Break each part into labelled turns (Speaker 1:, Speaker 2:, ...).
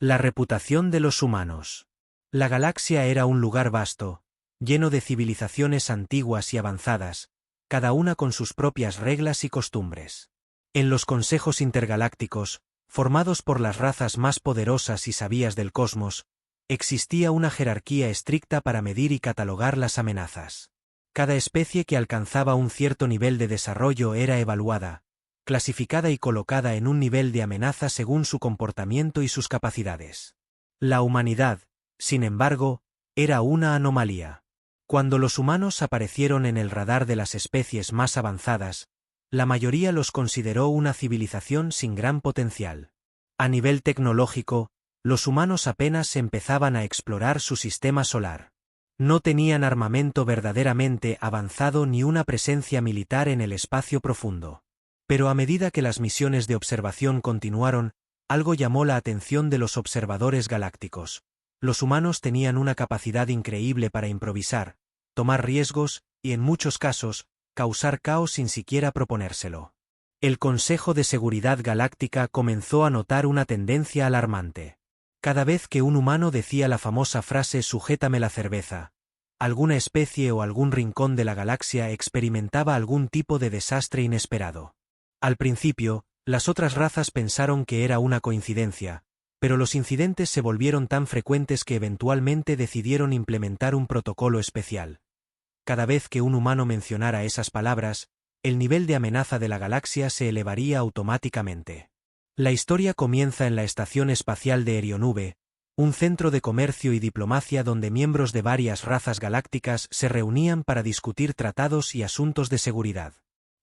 Speaker 1: La reputación de los humanos. La galaxia era un lugar vasto, lleno de civilizaciones antiguas y avanzadas, cada una con sus propias reglas y costumbres. En los consejos intergalácticos, formados por las razas más poderosas y sabias del cosmos, existía una jerarquía estricta para medir y catalogar las amenazas. Cada especie que alcanzaba un cierto nivel de desarrollo era evaluada, clasificada y colocada en un nivel de amenaza según su comportamiento y sus capacidades. La humanidad, sin embargo, era una anomalía. Cuando los humanos aparecieron en el radar de las especies más avanzadas, la mayoría los consideró una civilización sin gran potencial. A nivel tecnológico, los humanos apenas empezaban a explorar su sistema solar. No tenían armamento verdaderamente avanzado ni una presencia militar en el espacio profundo. Pero a medida que las misiones de observación continuaron, algo llamó la atención de los observadores galácticos. Los humanos tenían una capacidad increíble para improvisar, tomar riesgos y, en muchos casos, causar caos sin siquiera proponérselo. El Consejo de Seguridad Galáctica comenzó a notar una tendencia alarmante. Cada vez que un humano decía la famosa frase «sujétame la cerveza», alguna especie o algún rincón de la galaxia experimentaba algún tipo de desastre inesperado. Al principio, las otras razas pensaron que era una coincidencia, pero los incidentes se volvieron tan frecuentes que eventualmente decidieron implementar un protocolo especial. Cada vez que un humano mencionara esas palabras, el nivel de amenaza de la galaxia se elevaría automáticamente. La historia comienza en la Estación Espacial de Erionube, un centro de comercio y diplomacia donde miembros de varias razas galácticas se reunían para discutir tratados y asuntos de seguridad.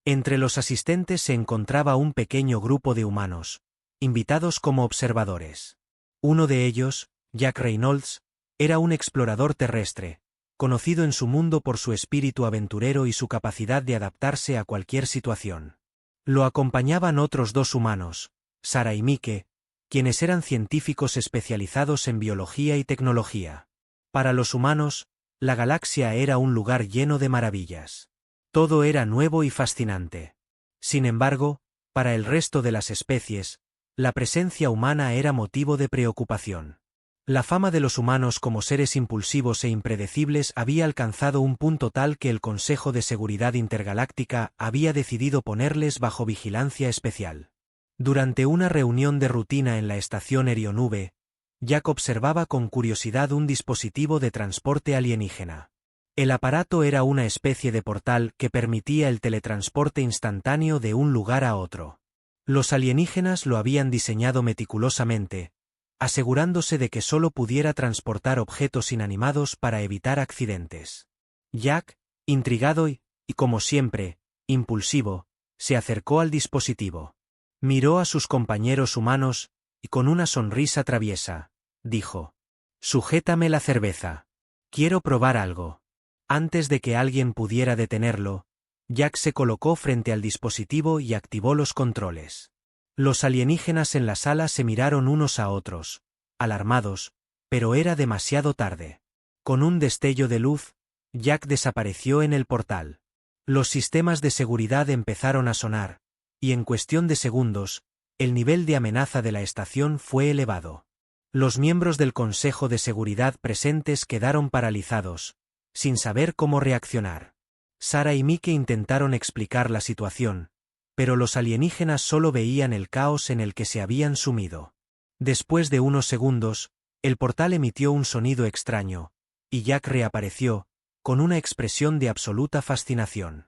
Speaker 1: Entre los asistentes se encontraba un pequeño grupo de humanos, invitados como observadores. Uno de ellos, Jack Reynolds, era un explorador terrestre, conocido en su mundo por su espíritu aventurero y su capacidad de adaptarse a cualquier situación. Lo acompañaban otros dos humanos, Sarah y Mike, quienes eran científicos especializados en biología y tecnología. Para los humanos, la galaxia era un lugar lleno de maravillas. Todo era nuevo y fascinante. Sin embargo, para el resto de las especies, la presencia humana era motivo de preocupación. La fama de los humanos como seres impulsivos e impredecibles había alcanzado un punto tal que el Consejo de Seguridad Intergaláctica había decidido ponerles bajo vigilancia especial. Durante una reunión de rutina en la estación Erionube, Jack observaba con curiosidad un dispositivo de transporte alienígena. El aparato era una especie de portal que permitía el teletransporte instantáneo de un lugar a otro. Los alienígenas lo habían diseñado meticulosamente, asegurándose de que solo pudiera transportar objetos inanimados para evitar accidentes. Jack, intrigado y, como siempre, impulsivo, se acercó al dispositivo. Miró a sus compañeros humanos, y con una sonrisa traviesa, dijo: «Sujétame la cerveza. Quiero probar algo». Antes de que alguien pudiera detenerlo, Jack se colocó frente al dispositivo y activó los controles. Los alienígenas en la sala se miraron unos a otros, alarmados, pero era demasiado tarde. Con un destello de luz, Jack desapareció en el portal. Los sistemas de seguridad empezaron a sonar, y en cuestión de segundos, el nivel de amenaza de la estación fue elevado. Los miembros del Consejo de Seguridad presentes quedaron paralizados, sin saber cómo reaccionar. Sarah y Mike intentaron explicar la situación, pero los alienígenas solo veían el caos en el que se habían sumido. Después de unos segundos, el portal emitió un sonido extraño, y Jack reapareció, con una expresión de absoluta fascinación.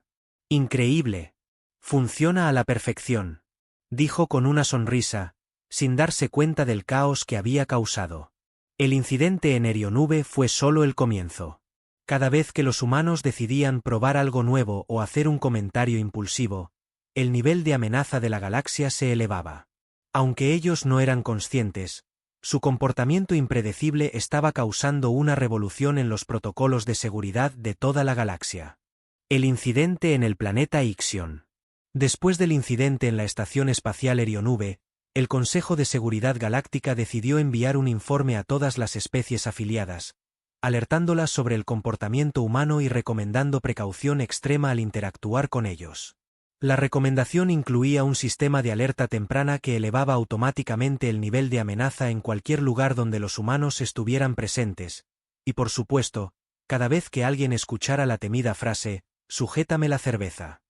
Speaker 1: «Increíble. Funciona a la perfección», dijo con una sonrisa, sin darse cuenta del caos que había causado. El incidente en Erionube fue solo el comienzo. Cada vez que los humanos decidían probar algo nuevo o hacer un comentario impulsivo, el nivel de amenaza de la galaxia se elevaba. Aunque ellos no eran conscientes, su comportamiento impredecible estaba causando una revolución en los protocolos de seguridad de toda la galaxia. El incidente en el planeta Ixion. Después del incidente en la Estación Espacial Erionube, el Consejo de Seguridad Galáctica decidió enviar un informe a todas las especies afiliadas, alertándolas sobre el comportamiento humano y recomendando precaución extrema al interactuar con ellos. La recomendación incluía un sistema de alerta temprana que elevaba automáticamente el nivel de amenaza en cualquier lugar donde los humanos estuvieran presentes, y por supuesto, cada vez que alguien escuchara la temida frase, «Sujétame la cerveza».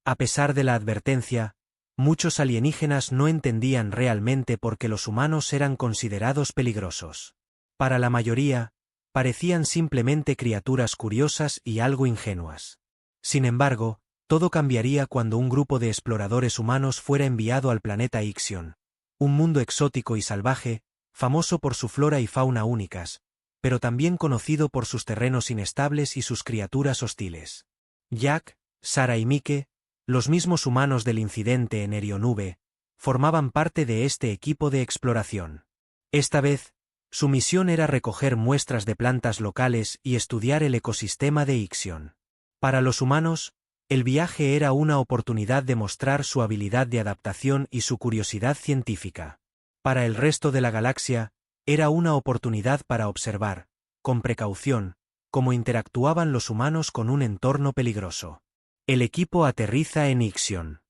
Speaker 1: A pesar de la advertencia, muchos alienígenas no entendían realmente por qué los humanos eran considerados peligrosos. Para la mayoría, parecían simplemente criaturas curiosas y algo ingenuas. Sin embargo, todo cambiaría cuando un grupo de exploradores humanos fuera enviado al planeta Ixion, un mundo exótico y salvaje, famoso por su flora y fauna únicas, pero también conocido por sus terrenos inestables y sus criaturas hostiles. Jack, Sarah y Mike, los mismos humanos del incidente en Erionube, formaban parte de este equipo de exploración. Esta vez, su misión era recoger muestras de plantas locales y estudiar el ecosistema de Ixion. Para los humanos, el viaje era una oportunidad de mostrar su habilidad de adaptación y su curiosidad científica. Para el resto de la galaxia, era una oportunidad para observar, con precaución, cómo interactuaban los humanos con un entorno peligroso. El equipo aterriza en Ixion.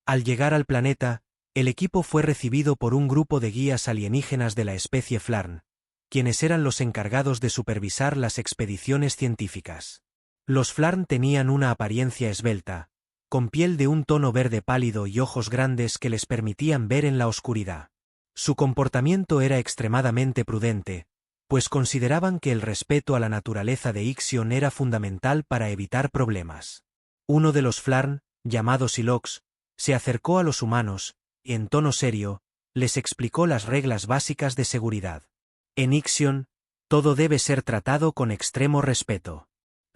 Speaker 1: Al llegar al planeta, el equipo fue recibido por un grupo de guías alienígenas de la especie Flarn, quienes eran los encargados de supervisar las expediciones científicas. Los Flarn tenían una apariencia esbelta, con piel de un tono verde pálido y ojos grandes que les permitían ver en la oscuridad. Su comportamiento era extremadamente prudente, pues consideraban que el respeto a la naturaleza de Ixion era fundamental para evitar problemas. Uno de los Flarn, llamado Silox, se acercó a los humanos, y en tono serio, les explicó las reglas básicas de seguridad. En Ixion, todo debe ser tratado con extremo respeto.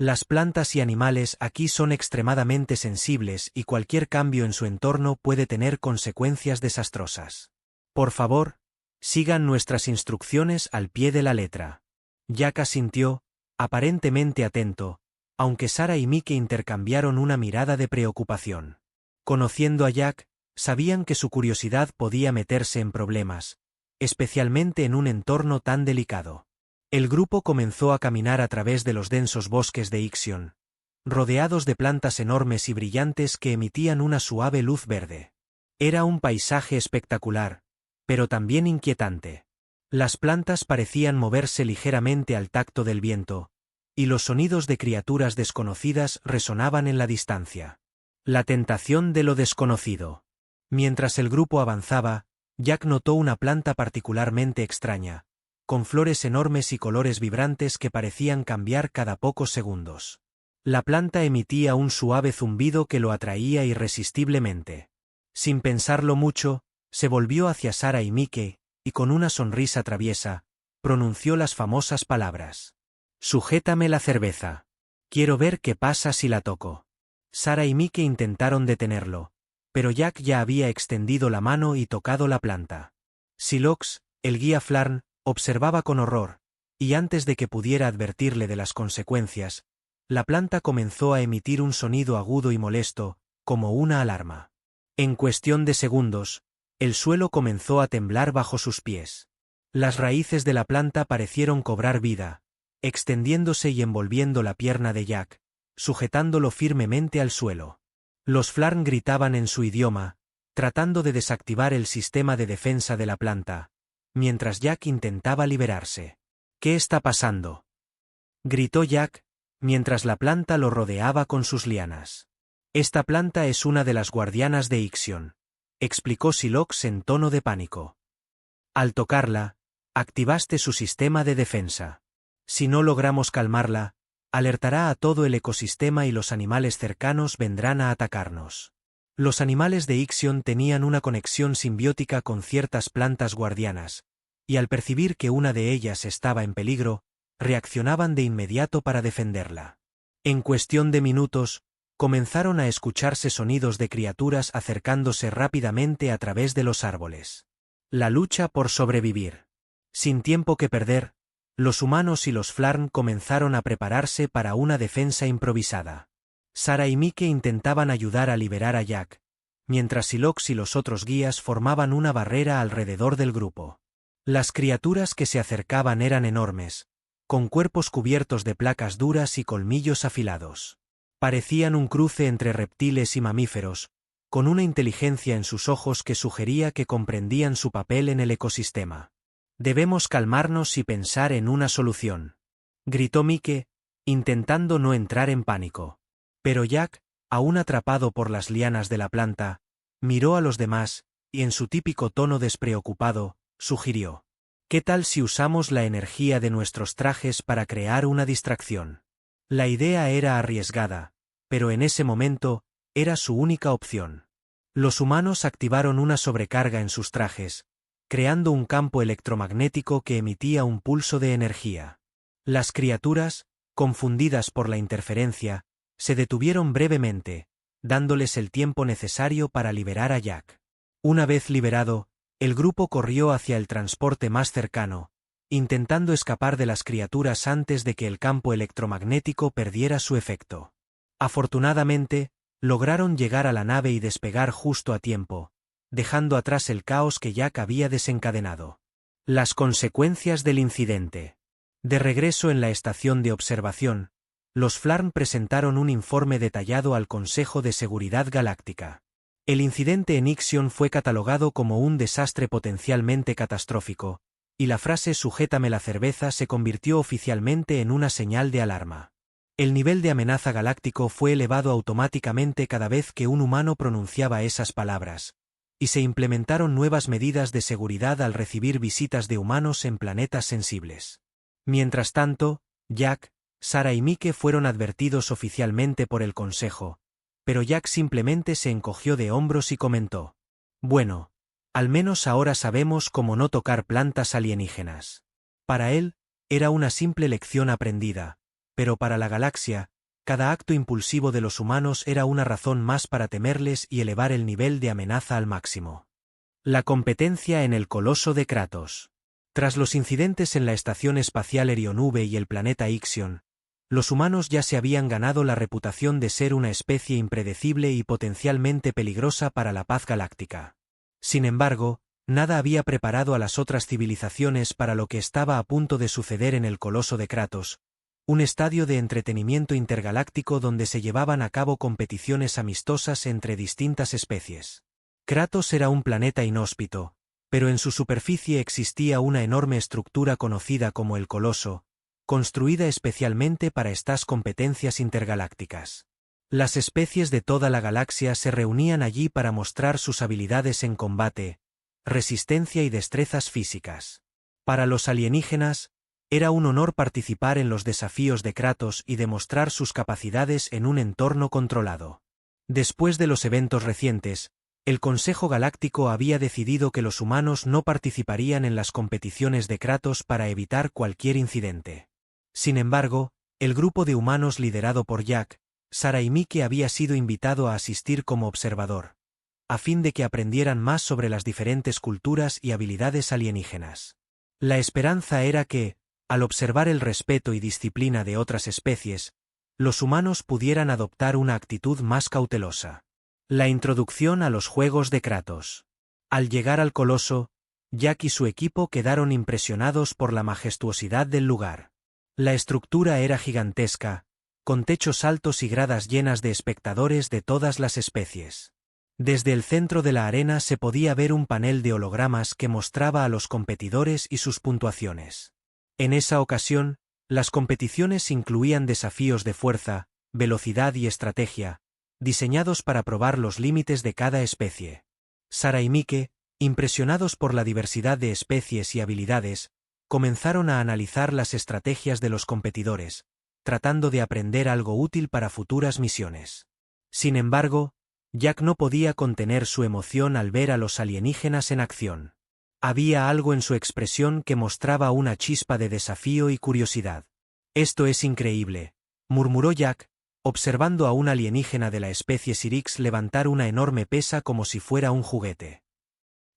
Speaker 1: Las plantas y animales aquí son extremadamente sensibles y cualquier cambio en su entorno puede tener consecuencias desastrosas. Por favor, sigan nuestras instrucciones al pie de la letra. Jack asintió, aparentemente atento, aunque Sarah y Mike intercambiaron una mirada de preocupación. Conociendo a Jack, sabían que su curiosidad podía meterse en problemas, especialmente en un entorno tan delicado. El grupo comenzó a caminar a través de los densos bosques de Ixion, rodeados de plantas enormes y brillantes que emitían una suave luz verde. Era un paisaje espectacular, pero también inquietante. Las plantas parecían moverse ligeramente al tacto del viento, y los sonidos de criaturas desconocidas resonaban en la distancia. La tentación de lo desconocido. Mientras el grupo avanzaba, Jack notó una planta particularmente extraña, con flores enormes y colores vibrantes que parecían cambiar cada pocos segundos. La planta emitía un suave zumbido que lo atraía irresistiblemente. Sin pensarlo mucho, se volvió hacia Sarah y Mike, y con una sonrisa traviesa, pronunció las famosas palabras. «Sujétame la cerveza. Quiero ver qué pasa si la toco». Sarah y Mike intentaron detenerlo, pero Jack ya había extendido la mano y tocado la planta. Silox, el guía Flarn, observaba con horror, y antes de que pudiera advertirle de las consecuencias, la planta comenzó a emitir un sonido agudo y molesto, como una alarma. En cuestión de segundos, el suelo comenzó a temblar bajo sus pies. Las raíces de la planta parecieron cobrar vida, extendiéndose y envolviendo la pierna de Jack, sujetándolo firmemente al suelo. Los Flarn gritaban en su idioma, tratando de desactivar el sistema de defensa de la planta, mientras Jack intentaba liberarse. «¿Qué está pasando?», gritó Jack, mientras la planta lo rodeaba con sus lianas. «Esta planta es una de las guardianas de Ixion», explicó Silox en tono de pánico. «Al tocarla, activaste su sistema de defensa. Si no logramos calmarla, alertará a todo el ecosistema y los animales cercanos vendrán a atacarnos». Los animales de Ixion tenían una conexión simbiótica con ciertas plantas guardianas, y al percibir que una de ellas estaba en peligro, reaccionaban de inmediato para defenderla. En cuestión de minutos, comenzaron a escucharse sonidos de criaturas acercándose rápidamente a través de los árboles. La lucha por sobrevivir. Sin tiempo que perder, los humanos y los Flarn comenzaron a prepararse para una defensa improvisada. Sarah y Mike intentaban ayudar a liberar a Jack, mientras Silox y los otros guías formaban una barrera alrededor del grupo. Las criaturas que se acercaban eran enormes, con cuerpos cubiertos de placas duras y colmillos afilados. Parecían un cruce entre reptiles y mamíferos, con una inteligencia en sus ojos que sugería que comprendían su papel en el ecosistema. «Debemos calmarnos y pensar en una solución», gritó Mike, intentando no entrar en pánico. Pero Jack, aún atrapado por las lianas de la planta, miró a los demás, y en su típico tono despreocupado, sugirió: «¿Qué tal si usamos la energía de nuestros trajes para crear una distracción?» La idea era arriesgada, pero en ese momento, era su única opción. Los humanos activaron una sobrecarga en sus trajes, creando un campo electromagnético que emitía un pulso de energía. Las criaturas, confundidas por la interferencia, se detuvieron brevemente, dándoles el tiempo necesario para liberar a Jack. Una vez liberado, el grupo corrió hacia el transporte más cercano, intentando escapar de las criaturas antes de que el campo electromagnético perdiera su efecto. Afortunadamente, lograron llegar a la nave y despegar justo a tiempo, dejando atrás el caos que Jack había desencadenado. Las consecuencias del incidente. De regreso en la estación de observación, los Flarn presentaron un informe detallado al Consejo de Seguridad Galáctica. El incidente en Ixion fue catalogado como un desastre potencialmente catastrófico, y la frase «sujétame la cerveza» se convirtió oficialmente en una señal de alarma. El nivel de amenaza galáctico fue elevado automáticamente cada vez que un humano pronunciaba esas palabras, y se implementaron nuevas medidas de seguridad al recibir visitas de humanos en planetas sensibles. Mientras tanto, Jack, Sarah y Mike fueron advertidos oficialmente por el Consejo, pero Jack simplemente se encogió de hombros y comentó: «Bueno, al menos ahora sabemos cómo no tocar plantas alienígenas». Para él, era una simple lección aprendida, pero para la galaxia, cada acto impulsivo de los humanos era una razón más para temerles y elevar el nivel de amenaza al máximo. La competencia en el coloso de Kratos. Tras los incidentes en la Estación Espacial Erionube y el planeta Ixion, los humanos ya se habían ganado la reputación de ser una especie impredecible y potencialmente peligrosa para la paz galáctica. Sin embargo, nada había preparado a las otras civilizaciones para lo que estaba a punto de suceder en el Coloso de Kratos, un estadio de entretenimiento intergaláctico donde se llevaban a cabo competiciones amistosas entre distintas especies. Kratos era un planeta inhóspito, pero en su superficie existía una enorme estructura conocida como el Coloso, construida especialmente para estas competencias intergalácticas. Las especies de toda la galaxia se reunían allí para mostrar sus habilidades en combate, resistencia y destrezas físicas. Para los alienígenas, era un honor participar en los desafíos de Kratos y demostrar sus capacidades en un entorno controlado. Después de los eventos recientes, el Consejo Galáctico había decidido que los humanos no participarían en las competiciones de Kratos para evitar cualquier incidente. Sin embargo, el grupo de humanos liderado por Jack, Sarah y Mike había sido invitado a asistir como observador, a fin de que aprendieran más sobre las diferentes culturas y habilidades alienígenas. La esperanza era que, al observar el respeto y disciplina de otras especies, los humanos pudieran adoptar una actitud más cautelosa. La introducción a los Juegos de Kratos. Al llegar al Coloso, Jack y su equipo quedaron impresionados por la majestuosidad del lugar. La estructura era gigantesca, con techos altos y gradas llenas de espectadores de todas las especies. Desde el centro de la arena se podía ver un panel de hologramas que mostraba a los competidores y sus puntuaciones. En esa ocasión, las competiciones incluían desafíos de fuerza, velocidad y estrategia, diseñados para probar los límites de cada especie. Sarah y Mike, impresionados por la diversidad de especies y habilidades, comenzaron a analizar las estrategias de los competidores, tratando de aprender algo útil para futuras misiones. Sin embargo, Jack no podía contener su emoción al ver a los alienígenas en acción. Había algo en su expresión que mostraba una chispa de desafío y curiosidad. «Esto es increíble», murmuró Jack, observando a un alienígena de la especie Syrinx levantar una enorme pesa como si fuera un juguete.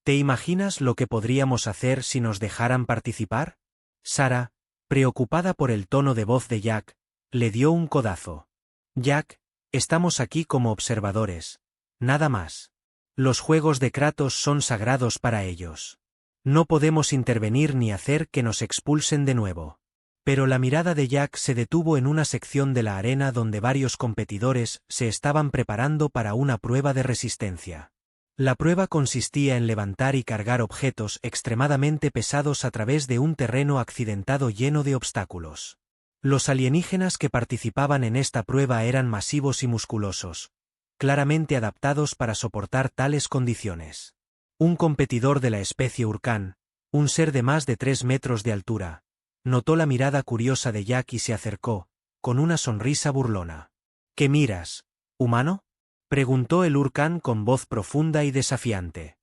Speaker 1: «¿Te imaginas lo que podríamos hacer si nos dejaran participar?» Sarah, preocupada por el tono de voz de Jack, le dio un codazo. «Jack, estamos aquí como observadores, nada más. Los Juegos de Kratos son sagrados para ellos. No podemos intervenir ni hacer que nos expulsen de nuevo». Pero la mirada de Jack se detuvo en una sección de la arena donde varios competidores se estaban preparando para una prueba de resistencia. La prueba consistía en levantar y cargar objetos extremadamente pesados a través de un terreno accidentado lleno de obstáculos. Los alienígenas que participaban en esta prueba eran masivos y musculosos, claramente adaptados para soportar tales condiciones. Un competidor de la especie Urkan, un ser de más de 3 metros de altura, notó la mirada curiosa de Jack y se acercó, con una sonrisa burlona. ¿Qué miras, humano?, preguntó el Urkan con voz profunda y desafiante.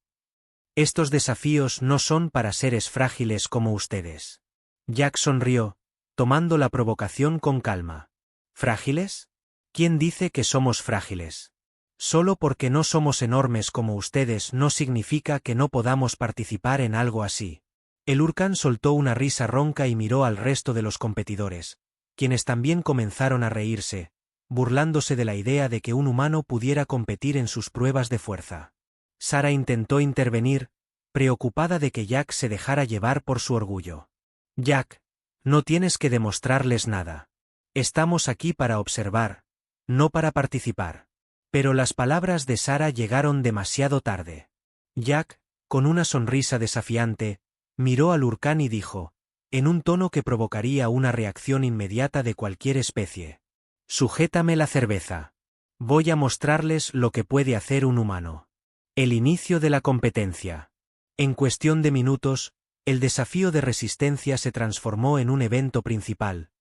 Speaker 1: Estos desafíos no son para seres frágiles como ustedes. Jack sonrió, tomando la provocación con calma. ¿Frágiles? ¿Quién dice que somos frágiles? Solo porque no somos enormes como ustedes no significa que no podamos participar en algo así. El Urkan soltó una risa ronca y miró al resto de los competidores, quienes también comenzaron a reírse, burlándose de la idea de que un humano pudiera competir en sus pruebas de fuerza. Sarah intentó intervenir, preocupada de que Jack se dejara llevar por su orgullo. Jack, no tienes que demostrarles nada. Estamos aquí para observar, no para participar. Pero las palabras de Sarah llegaron demasiado tarde. Jack, con una sonrisa desafiante, miró al Urkan y dijo, en un tono que provocaría una reacción inmediata de cualquier especie. Sujétame la cerveza. Voy a mostrarles lo que puede hacer un humano. El inicio de la competencia. En cuestión de minutos, el desafío de resistencia se transformó en un evento principal,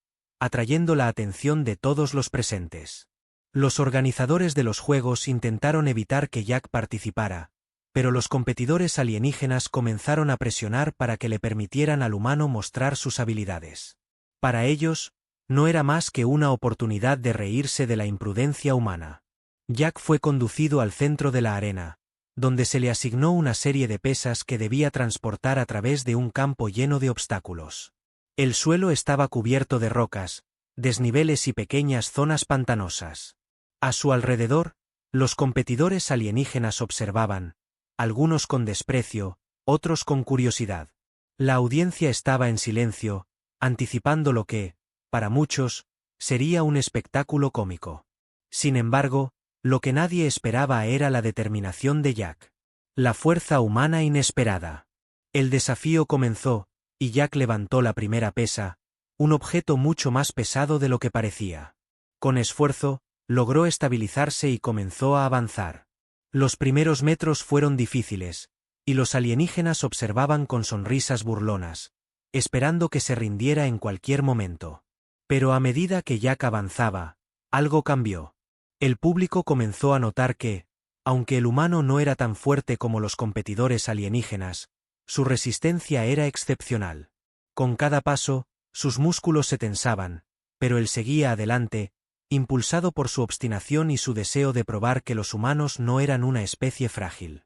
Speaker 1: atrayendo la atención de todos los presentes. Los organizadores de los juegos intentaron evitar que Jack participara, pero los competidores alienígenas comenzaron a presionar para que le permitieran al humano mostrar sus habilidades. Para ellos, no era más que una oportunidad de reírse de la imprudencia humana. Jack fue conducido al centro de la arena, donde se le asignó una serie de pesas que debía transportar a través de un campo lleno de obstáculos. El suelo estaba cubierto de rocas, desniveles y pequeñas zonas pantanosas. A su alrededor, los competidores alienígenas observaban, algunos con desprecio, otros con curiosidad. La audiencia estaba en silencio, anticipando lo que, para muchos, sería un espectáculo cómico. Sin embargo, lo que nadie esperaba era la determinación de Jack. La fuerza humana inesperada. El desafío comenzó, y Jack levantó la primera pesa, un objeto mucho más pesado de lo que parecía. Con esfuerzo, logró estabilizarse y comenzó a avanzar. Los primeros metros fueron difíciles, y los alienígenas observaban con sonrisas burlonas, esperando que se rindiera en cualquier momento. Pero a medida que Jack avanzaba, algo cambió. El público comenzó a notar que, aunque el humano no era tan fuerte como los competidores alienígenas, su resistencia era excepcional. Con cada paso, sus músculos se tensaban, pero él seguía adelante, impulsado por su obstinación y su deseo de probar que los humanos no eran una especie frágil.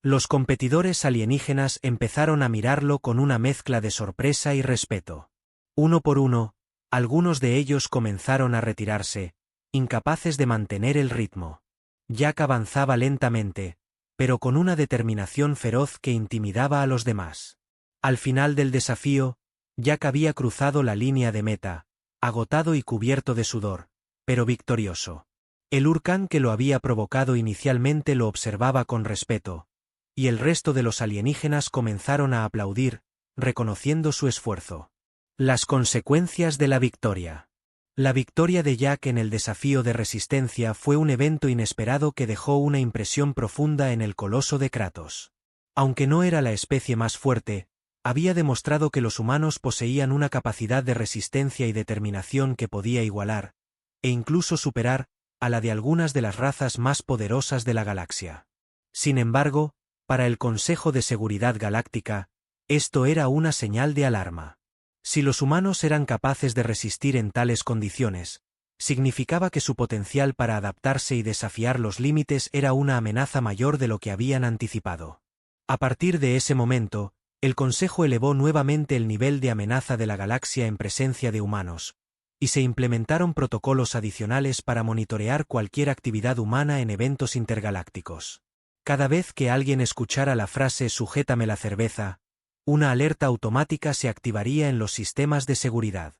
Speaker 1: Los competidores alienígenas empezaron a mirarlo con una mezcla de sorpresa y respeto. Uno por uno, algunos de ellos comenzaron a retirarse, incapaces de mantener el ritmo. Jack avanzaba lentamente, pero con una determinación feroz que intimidaba a los demás. Al final del desafío, Jack había cruzado la línea de meta, agotado y cubierto de sudor, pero victorioso. El Urkan que lo había provocado inicialmente lo observaba con respeto, y el resto de los alienígenas comenzaron a aplaudir, reconociendo su esfuerzo. Las consecuencias de la victoria. La victoria de Jack en el desafío de resistencia fue un evento inesperado que dejó una impresión profunda en el coloso de Kratos. Aunque no era la especie más fuerte, había demostrado que los humanos poseían una capacidad de resistencia y determinación que podía igualar, e incluso superar, a la de algunas de las razas más poderosas de la galaxia. Sin embargo, para el Consejo de Seguridad Galáctica, esto era una señal de alarma. Si los humanos eran capaces de resistir en tales condiciones, significaba que su potencial para adaptarse y desafiar los límites era una amenaza mayor de lo que habían anticipado. A partir de ese momento, el Consejo elevó nuevamente el nivel de amenaza de la galaxia en presencia de humanos, y se implementaron protocolos adicionales para monitorear cualquier actividad humana en eventos intergalácticos. Cada vez que alguien escuchara la frase «sujétame la cerveza», una alerta automática se activaría en los sistemas de seguridad.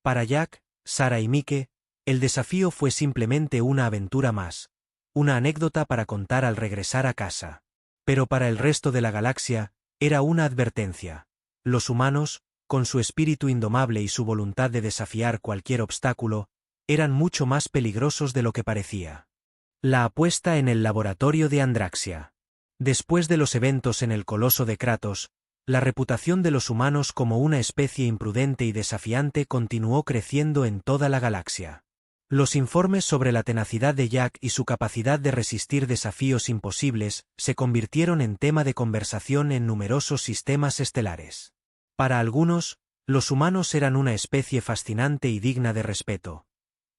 Speaker 1: Para Jack, Sarah y Mike, el desafío fue simplemente una aventura más, una anécdota para contar al regresar a casa. Pero para el resto de la galaxia, era una advertencia. Los humanos, con su espíritu indomable y su voluntad de desafiar cualquier obstáculo, eran mucho más peligrosos de lo que parecía. La apuesta en el laboratorio de Andraxia. Después de los eventos en el Coloso de Kratos, la reputación de los humanos como una especie imprudente y desafiante continuó creciendo en toda la galaxia. Los informes sobre la tenacidad de Jack y su capacidad de resistir desafíos imposibles se convirtieron en tema de conversación en numerosos sistemas estelares. Para algunos, los humanos eran una especie fascinante y digna de respeto.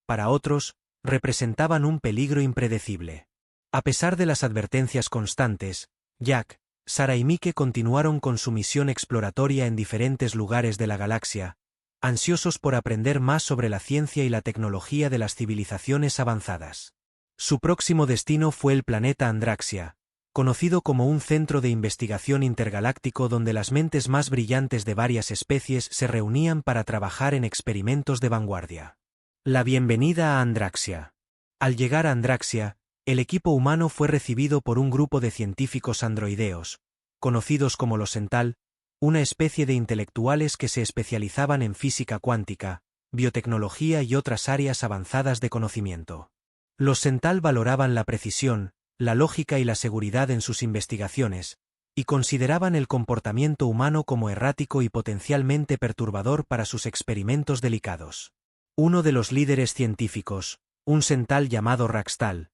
Speaker 1: Para otros, representaban un peligro impredecible. A pesar de las advertencias constantes, Jack, Sarah y Mike continuaron con su misión exploratoria en diferentes lugares de la galaxia, ansiosos por aprender más sobre la ciencia y la tecnología de las civilizaciones avanzadas. Su próximo destino fue el planeta Andraxia, conocido como un centro de investigación intergaláctico donde las mentes más brillantes de varias especies se reunían para trabajar en experimentos de vanguardia. La bienvenida a Andraxia. Al llegar a Andraxia, el equipo humano fue recibido por un grupo de científicos androideos, conocidos como los Sental, una especie de intelectuales que se especializaban en física cuántica, biotecnología y otras áreas avanzadas de conocimiento. Los Sental valoraban la precisión, la lógica y la seguridad en sus investigaciones, y consideraban el comportamiento humano como errático y potencialmente perturbador para sus experimentos delicados. Uno de los líderes científicos, un Sental llamado Raxtal,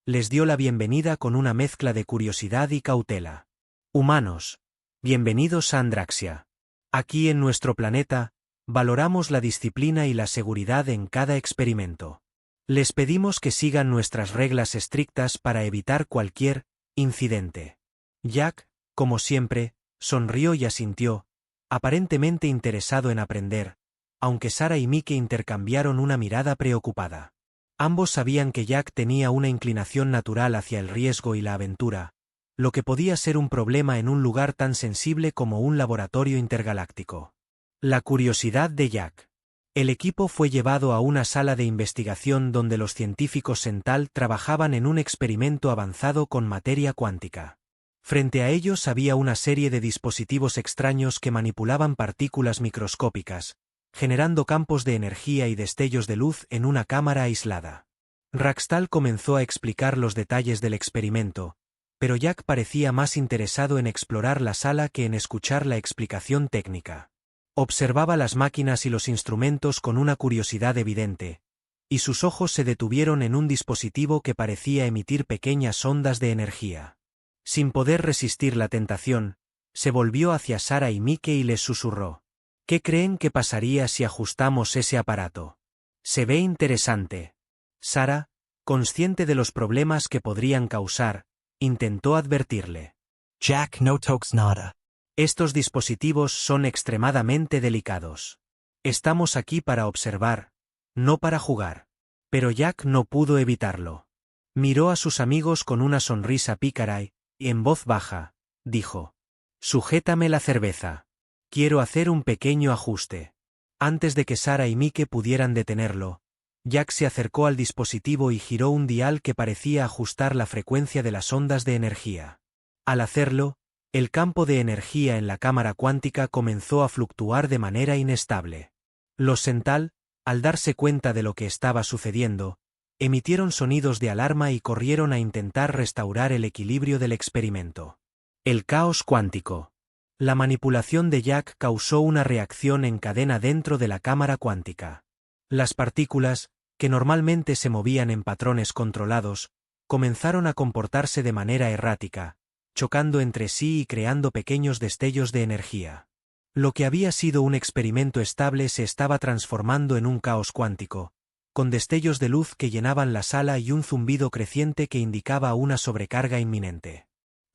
Speaker 1: les dio la bienvenida con una mezcla de curiosidad y cautela. Humanos, bienvenidos a Andraxia. Aquí en nuestro planeta, valoramos la disciplina y la seguridad en cada experimento. Les pedimos que sigan nuestras reglas estrictas para evitar cualquier incidente. Jack, como siempre, sonrió y asintió, aparentemente interesado en aprender, aunque Sarah y Mike intercambiaron una mirada preocupada. Ambos sabían que Jack tenía una inclinación natural hacia el riesgo y la aventura, lo que podía ser un problema en un lugar tan sensible como un laboratorio intergaláctico. La curiosidad de Jack. El equipo fue llevado a una sala de investigación donde los científicos Sental trabajaban en un experimento avanzado con materia cuántica. Frente a ellos había una serie de dispositivos extraños que manipulaban partículas microscópicas, generando campos de energía y destellos de luz en una cámara aislada. Raxtal comenzó a explicar los detalles del experimento, pero Jack parecía más interesado en explorar la sala que en escuchar la explicación técnica. Observaba las máquinas y los instrumentos con una curiosidad evidente, y sus ojos se detuvieron en un dispositivo que parecía emitir pequeñas ondas de energía. Sin poder resistir la tentación, se volvió hacia Sarah y Mike y les susurró: ¿Qué creen que pasaría si ajustamos ese aparato? Se ve interesante. Sarah, consciente de los problemas que podrían causar, intentó advertirle.
Speaker 2: Jack, no toques nada.
Speaker 1: Estos dispositivos son extremadamente delicados. Estamos aquí para observar, no para jugar. Pero Jack no pudo evitarlo. Miró a sus amigos con una sonrisa pícara y, en voz baja, dijo: Sujétame la cerveza. Quiero hacer un pequeño ajuste. Antes de que Sarah y Mike pudieran detenerlo, Jack se acercó al dispositivo y giró un dial que parecía ajustar la frecuencia de las ondas de energía. Al hacerlo, el campo de energía en la cámara cuántica comenzó a fluctuar de manera inestable. Los Sental, al darse cuenta de lo que estaba sucediendo, emitieron sonidos de alarma y corrieron a intentar restaurar el equilibrio del experimento. El caos cuántico. La manipulación de Jack causó una reacción en cadena dentro de la cámara cuántica. Las partículas, que normalmente se movían en patrones controlados, comenzaron a comportarse de manera errática, chocando entre sí y creando pequeños destellos de energía. Lo que había sido un experimento estable se estaba transformando en un caos cuántico, con destellos de luz que llenaban la sala y un zumbido creciente que indicaba una sobrecarga inminente.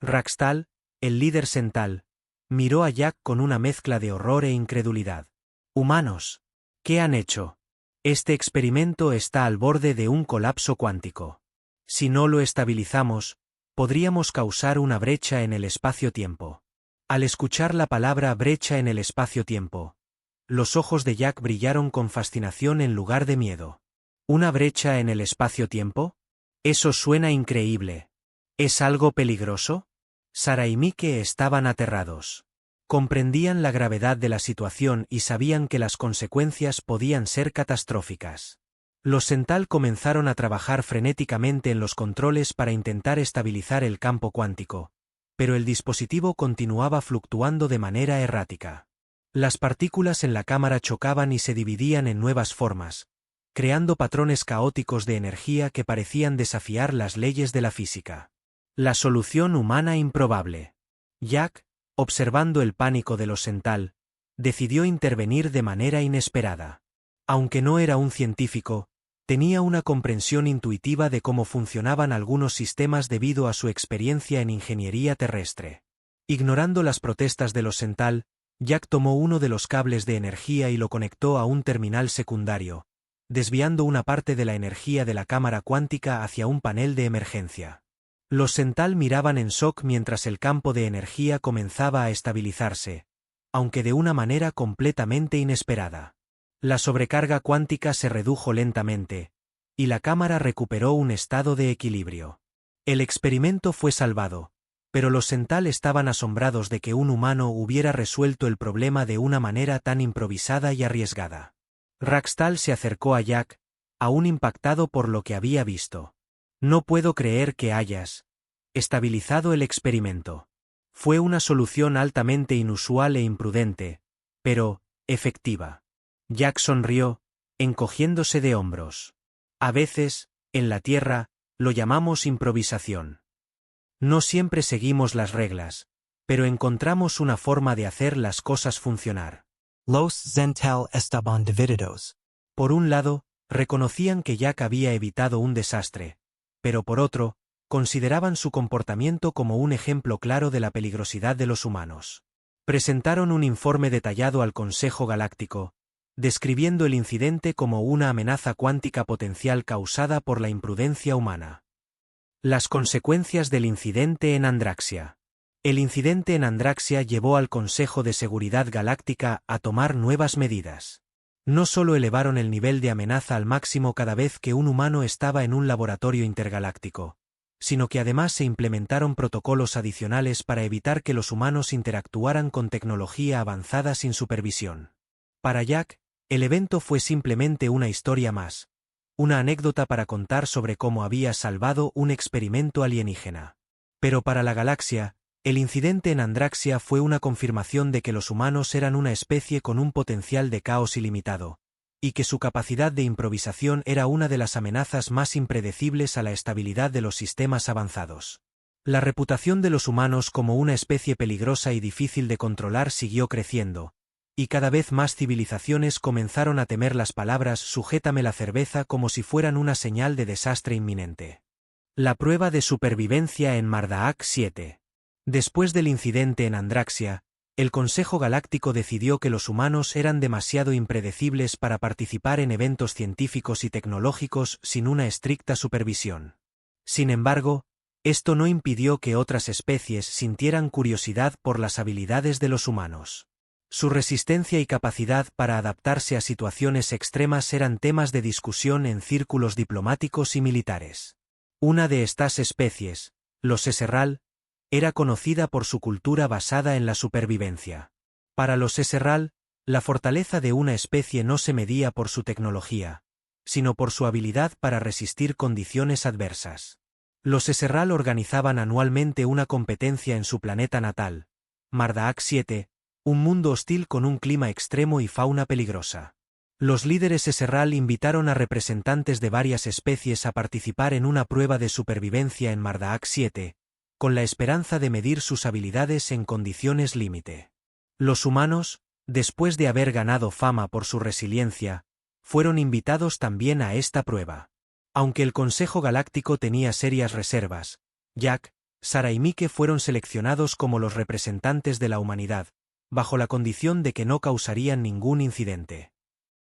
Speaker 1: Raxtal, el líder Sental, miró a Jack con una mezcla de horror e incredulidad. «Humanos, ¿qué han hecho? Este experimento está al borde de un colapso cuántico. Si no lo estabilizamos, podríamos causar una brecha en el espacio-tiempo». Al escuchar la palabra brecha en el espacio-tiempo, Los ojos de Jack brillaron con fascinación en lugar de miedo. ¿Una brecha en el espacio-tiempo? Eso suena increíble. ¿Es algo peligroso? Sarah y Mike estaban aterrados. Comprendían la gravedad de la situación y sabían que las consecuencias podían ser catastróficas. Los Sental comenzaron a trabajar frenéticamente en los controles para intentar estabilizar el campo cuántico, pero el dispositivo continuaba fluctuando de manera errática. Las partículas en la cámara chocaban y se dividían en nuevas formas, creando patrones caóticos de energía que parecían desafiar las leyes de la física. La solución humana improbable. Jack, observando el pánico de los Sental, decidió intervenir de manera inesperada. Aunque no era un científico, tenía una comprensión intuitiva de cómo funcionaban algunos sistemas debido a su experiencia en ingeniería terrestre. Ignorando las protestas de los Sental, Jack tomó uno de los cables de energía y lo conectó a un terminal secundario, desviando una parte de la energía de la cámara cuántica hacia un panel de emergencia. Los Sental miraban en shock mientras el campo de energía comenzaba a estabilizarse, aunque de una manera completamente inesperada. La sobrecarga cuántica se redujo lentamente, y la cámara recuperó un estado de equilibrio. El experimento fue salvado, pero los Sental estaban asombrados de que un humano hubiera resuelto el problema de una manera tan improvisada y arriesgada. Raxtal se acercó a Jack, aún impactado por lo que había visto. No puedo creer que hayas estabilizado el experimento. Fue una solución altamente inusual e imprudente, pero efectiva. Jack sonrió, encogiéndose de hombros. A veces, en la Tierra, lo llamamos improvisación. No siempre seguimos las reglas, pero encontramos una forma de hacer las cosas funcionar.
Speaker 2: Los Sental estaban divididos.
Speaker 1: Por un lado, reconocían que Jack había evitado un desastre, pero por otro, consideraban su comportamiento como un ejemplo claro de la peligrosidad de los humanos. Presentaron un informe detallado al Consejo Galáctico, describiendo el incidente como una amenaza cuántica potencial causada por la imprudencia humana. Las consecuencias del incidente en Andraxia. El incidente en Andraxia llevó al Consejo de Seguridad Galáctica a tomar nuevas medidas. No solo elevaron el nivel de amenaza al máximo cada vez que un humano estaba en un laboratorio intergaláctico, sino que además se implementaron protocolos adicionales para evitar que los humanos interactuaran con tecnología avanzada sin supervisión. Para Jack, el evento fue simplemente una historia más, una anécdota para contar sobre cómo había salvado un experimento alienígena. Pero para la galaxia, el incidente en Andraxia fue una confirmación de que los humanos eran una especie con un potencial de caos ilimitado, y que su capacidad de improvisación era una de las amenazas más impredecibles a la estabilidad de los sistemas avanzados. La reputación de los humanos como una especie peligrosa y difícil de controlar siguió creciendo, y cada vez más civilizaciones comenzaron a temer las palabras «sujétame la cerveza» como si fueran una señal de desastre inminente. La prueba de supervivencia en Mardaak 7. Después del incidente en Andraxia, el Consejo Galáctico decidió que los humanos eran demasiado impredecibles para participar en eventos científicos y tecnológicos sin una estricta supervisión. Sin embargo, esto no impidió que otras especies sintieran curiosidad por las habilidades de los humanos. Su resistencia y capacidad para adaptarse a situaciones extremas eran temas de discusión en círculos diplomáticos y militares. Una de estas especies, los Sserral, era conocida por su cultura basada en la supervivencia. Para los Sserral, la fortaleza de una especie no se medía por su tecnología, sino por su habilidad para resistir condiciones adversas. Los Sserral organizaban anualmente una competencia en su planeta natal, Mardaak 7, un mundo hostil con un clima extremo y fauna peligrosa. Los líderes Sserral invitaron a representantes de varias especies a participar en una prueba de supervivencia en Mardaak 7, con la esperanza de medir sus habilidades en condiciones límite. Los humanos, después de haber ganado fama por su resiliencia, fueron invitados también a esta prueba. Aunque el Consejo Galáctico tenía serias reservas, Jack, Sarah y Mike fueron seleccionados como los representantes de la humanidad, bajo la condición de que no causarían ningún incidente.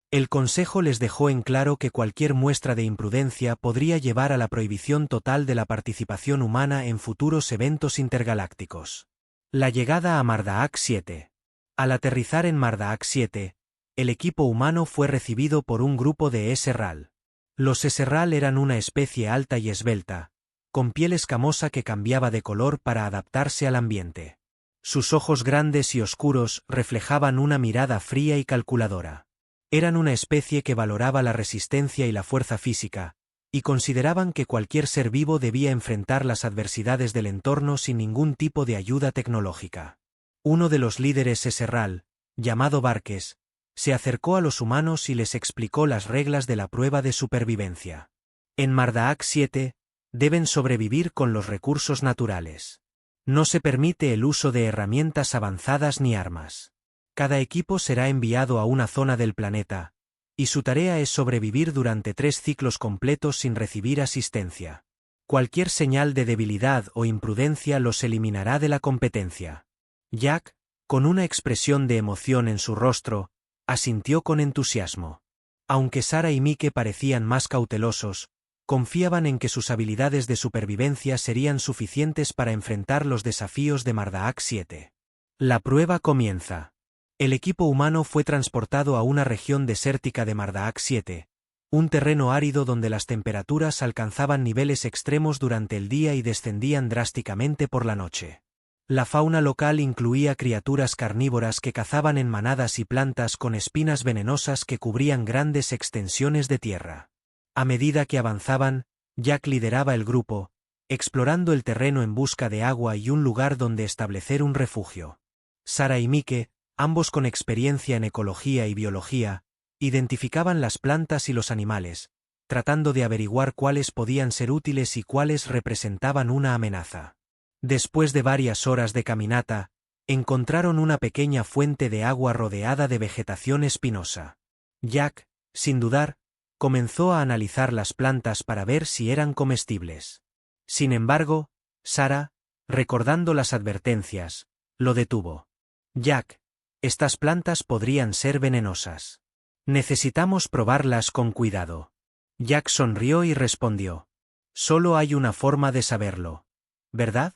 Speaker 1: El Consejo les dejó en claro que cualquier muestra de imprudencia podría llevar a la prohibición total de la participación humana en futuros eventos intergalácticos. La llegada a Mardaak 7. Al aterrizar en Mardaak 7, el equipo humano fue recibido por un grupo de Esserral. Los Esserral eran una especie alta y esbelta, con piel escamosa que cambiaba de color para adaptarse al ambiente. Sus ojos grandes y oscuros reflejaban una mirada fría y calculadora. Eran una especie que valoraba la resistencia y la fuerza física, y consideraban que cualquier ser vivo debía enfrentar las adversidades del entorno sin ningún tipo de ayuda tecnológica. Uno de los líderes Esserral, llamado Barques, se acercó a los humanos y les explicó las reglas de la prueba de supervivencia. En Mardaak 7, deben sobrevivir con los recursos naturales. No se permite el uso de herramientas avanzadas ni armas. Cada equipo será enviado a una zona del planeta, y su tarea es sobrevivir durante 3 ciclos completos sin recibir asistencia. Cualquier señal de debilidad o imprudencia los eliminará de la competencia. Jack, con una expresión de emoción en su rostro, asintió con entusiasmo. Aunque Sara y Mike parecían más cautelosos, confiaban en que sus habilidades de supervivencia serían suficientes para enfrentar los desafíos de Mardaak 7. La prueba comienza. El equipo humano fue transportado a una región desértica de Mardaak 7, un terreno árido donde las temperaturas alcanzaban niveles extremos durante el día y descendían drásticamente por la noche. La fauna local incluía criaturas carnívoras que cazaban en manadas y plantas con espinas venenosas que cubrían grandes extensiones de tierra. A medida que avanzaban, Jack lideraba el grupo, explorando el terreno en busca de agua y un lugar donde establecer un refugio. Sara y Mike, ambos con experiencia en ecología y biología, identificaban las plantas y los animales, tratando de averiguar cuáles podían ser útiles y cuáles representaban una amenaza. Después de varias horas de caminata, encontraron una pequeña fuente de agua rodeada de vegetación espinosa. Jack, sin dudar, comenzó a analizar las plantas para ver si eran comestibles. Sin embargo, Sara, recordando las advertencias, lo detuvo. Jack, estas plantas podrían ser venenosas. Necesitamos probarlas con cuidado. Jack sonrió y respondió. Solo hay una forma de saberlo. ¿Verdad?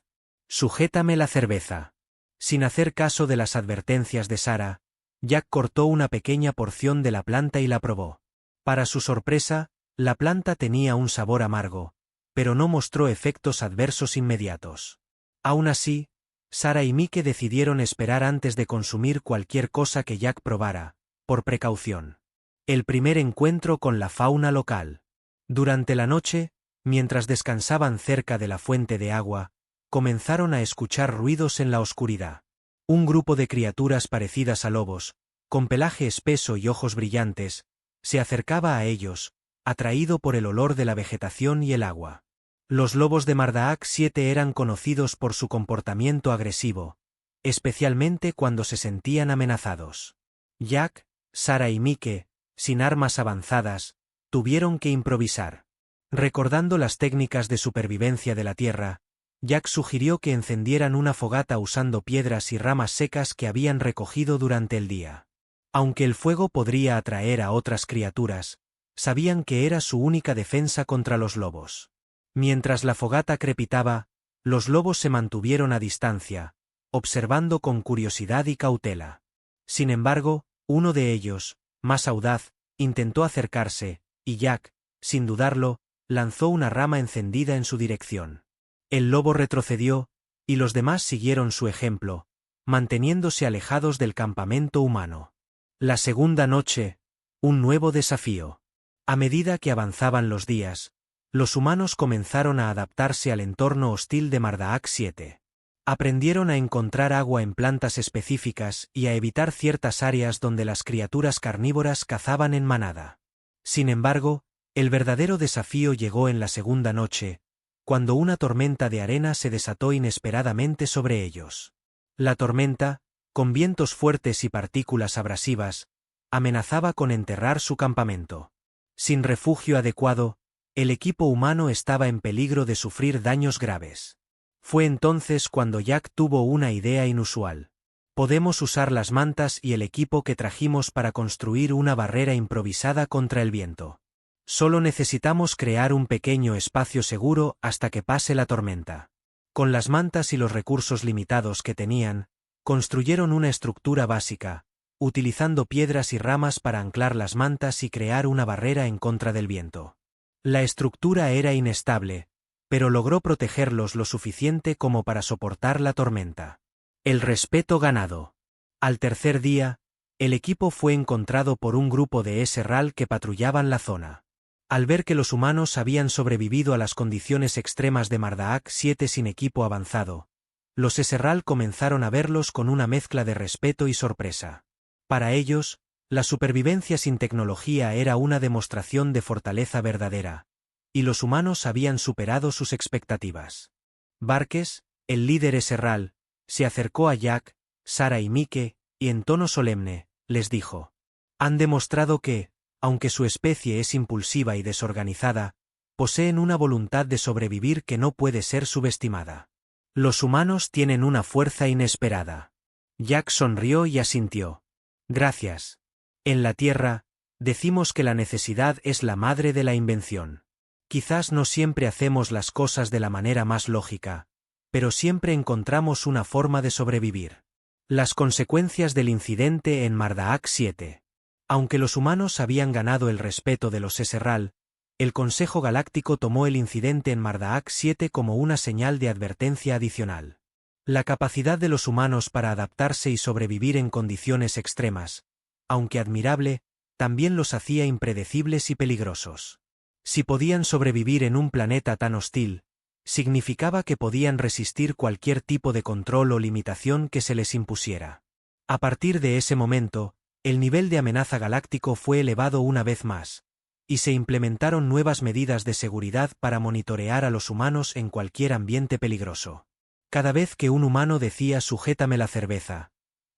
Speaker 1: Sujétame la cerveza. Sin hacer caso de las advertencias de Sara, Jack cortó una pequeña porción de la planta y la probó. Para su sorpresa, la planta tenía un sabor amargo, pero no mostró efectos adversos inmediatos. Aún así, Sara y Mike decidieron esperar antes de consumir cualquier cosa que Jack probara, por precaución. El primer encuentro con la fauna local. Durante la noche, mientras descansaban cerca de la fuente de agua, comenzaron a escuchar ruidos en la oscuridad. Un grupo de criaturas parecidas a lobos, con pelaje espeso y ojos brillantes, se acercaba a ellos, atraído por el olor de la vegetación y el agua. Los lobos de Mardaak 7 eran conocidos por su comportamiento agresivo, especialmente cuando se sentían amenazados. Jack, Sara y Mike, sin armas avanzadas, tuvieron que improvisar. Recordando las técnicas de supervivencia de la tierra, Jack sugirió que encendieran una fogata usando piedras y ramas secas que habían recogido durante el día. Aunque el fuego podría atraer a otras criaturas, sabían que era su única defensa contra los lobos. Mientras la fogata crepitaba, los lobos se mantuvieron a distancia, observando con curiosidad y cautela. Sin embargo, uno de ellos, más audaz, intentó acercarse, y Jack, sin dudarlo, lanzó una rama encendida en su dirección. El lobo retrocedió, y los demás siguieron su ejemplo, manteniéndose alejados del campamento humano. La segunda noche, un nuevo desafío. A medida que avanzaban los días, los humanos comenzaron a adaptarse al entorno hostil de Mardaak 7. Aprendieron a encontrar agua en plantas específicas y a evitar ciertas áreas donde las criaturas carnívoras cazaban en manada. Sin embargo, el verdadero desafío llegó en la segunda noche, cuando una tormenta de arena se desató inesperadamente sobre ellos. La tormenta, con vientos fuertes y partículas abrasivas, amenazaba con enterrar su campamento. Sin refugio adecuado, el equipo humano estaba en peligro de sufrir daños graves. Fue entonces cuando Jack tuvo una idea inusual. Podemos usar las mantas y el equipo que trajimos para construir una barrera improvisada contra el viento. Solo necesitamos crear un pequeño espacio seguro hasta que pase la tormenta. Con las mantas y los recursos limitados que tenían, construyeron una estructura básica, utilizando piedras y ramas para anclar las mantas y crear una barrera en contra del viento. La estructura era inestable, pero logró protegerlos lo suficiente como para soportar la tormenta. El respeto ganado. Al tercer día, el equipo fue encontrado por un grupo de SRAL que patrullaban la zona. Al ver que los humanos habían sobrevivido a las condiciones extremas de Mardaak 7 sin equipo avanzado, los SRAL comenzaron a verlos con una mezcla de respeto y sorpresa. Para ellos, la supervivencia sin tecnología era una demostración de fortaleza verdadera, y los humanos habían superado sus expectativas. Barques, el líder SRAL, se acercó a Jack, Sarah y Mike, y en tono solemne, les dijo: han demostrado que, aunque su especie es impulsiva y desorganizada, poseen una voluntad de sobrevivir que no puede ser subestimada. Los humanos tienen una fuerza inesperada. Jack sonrió y asintió. Gracias. En la Tierra, decimos que la necesidad es la madre de la invención. Quizás no siempre hacemos las cosas de la manera más lógica, pero siempre encontramos una forma de sobrevivir. Las consecuencias del incidente en Mardaak 7. Aunque los humanos habían ganado el respeto de los SRAL, el Consejo Galáctico tomó el incidente en Mardaak 7 como una señal de advertencia adicional. La capacidad de los humanos para adaptarse y sobrevivir en condiciones extremas, aunque admirable, también los hacía impredecibles y peligrosos. Si podían sobrevivir en un planeta tan hostil, significaba que podían resistir cualquier tipo de control o limitación que se les impusiera. A partir de ese momento, el nivel de amenaza galáctico fue elevado una vez más, y se implementaron nuevas medidas de seguridad para monitorear a los humanos en cualquier ambiente peligroso. Cada vez que un humano decía «sujétame la cerveza»,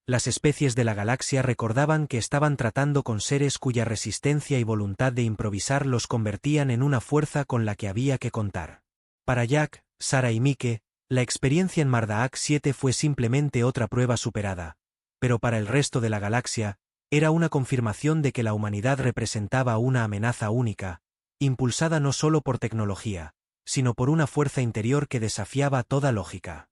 Speaker 1: las especies de la galaxia recordaban que estaban tratando con seres cuya resistencia y voluntad de improvisar los convertían en una fuerza con la que había que contar. Para Jack, Sarah y Mike, la experiencia en Mardaak 7 fue simplemente otra prueba superada, pero para el resto de la galaxia, era una confirmación de que la humanidad representaba una amenaza única, impulsada no solo por tecnología, sino por una fuerza interior que desafiaba toda lógica.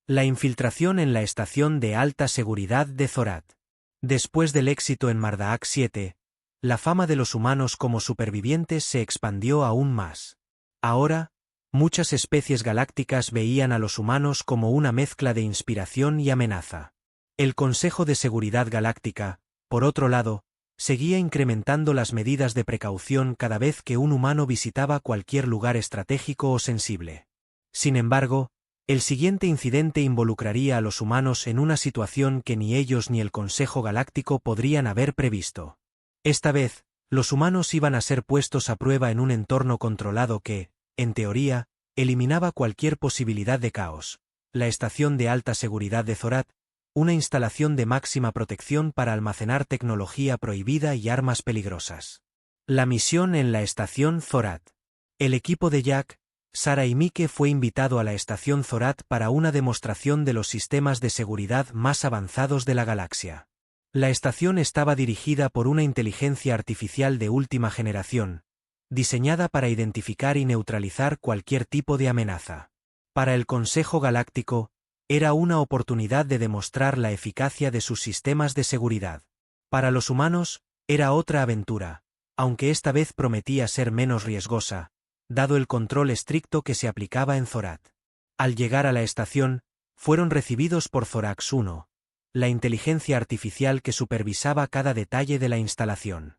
Speaker 1: La infiltración en la estación de alta seguridad de Zorath. Después del éxito en Mardaak 7, la fama de los humanos como supervivientes se expandió aún más. Ahora, muchas especies galácticas veían a los humanos como una mezcla de inspiración y amenaza. El Consejo de Seguridad Galáctica, por otro lado, seguía incrementando las medidas de precaución cada vez que un humano visitaba cualquier lugar estratégico o sensible. Sin embargo, el siguiente incidente involucraría a los humanos en una situación que ni ellos ni el Consejo Galáctico podrían haber previsto. Esta vez, los humanos iban a ser puestos a prueba en un entorno controlado que, en teoría, eliminaba cualquier posibilidad de caos. La estación de alta seguridad de Zorath, una instalación de máxima protección para almacenar tecnología prohibida y armas peligrosas. La misión en la estación Zorath. El equipo de Jack, Sarah y Mike fue invitado a la estación Zorath para una demostración de los sistemas de seguridad más avanzados de la galaxia. La estación estaba dirigida por una inteligencia artificial de última generación, diseñada para identificar y neutralizar cualquier tipo de amenaza. Para el Consejo Galáctico, era una oportunidad de demostrar la eficacia de sus sistemas de seguridad. Para los humanos, era otra aventura, aunque esta vez prometía ser menos riesgosa, dado el control estricto que se aplicaba en Zorath. Al llegar a la estación, fueron recibidos por Zorax 1, la inteligencia artificial que supervisaba cada detalle de la instalación.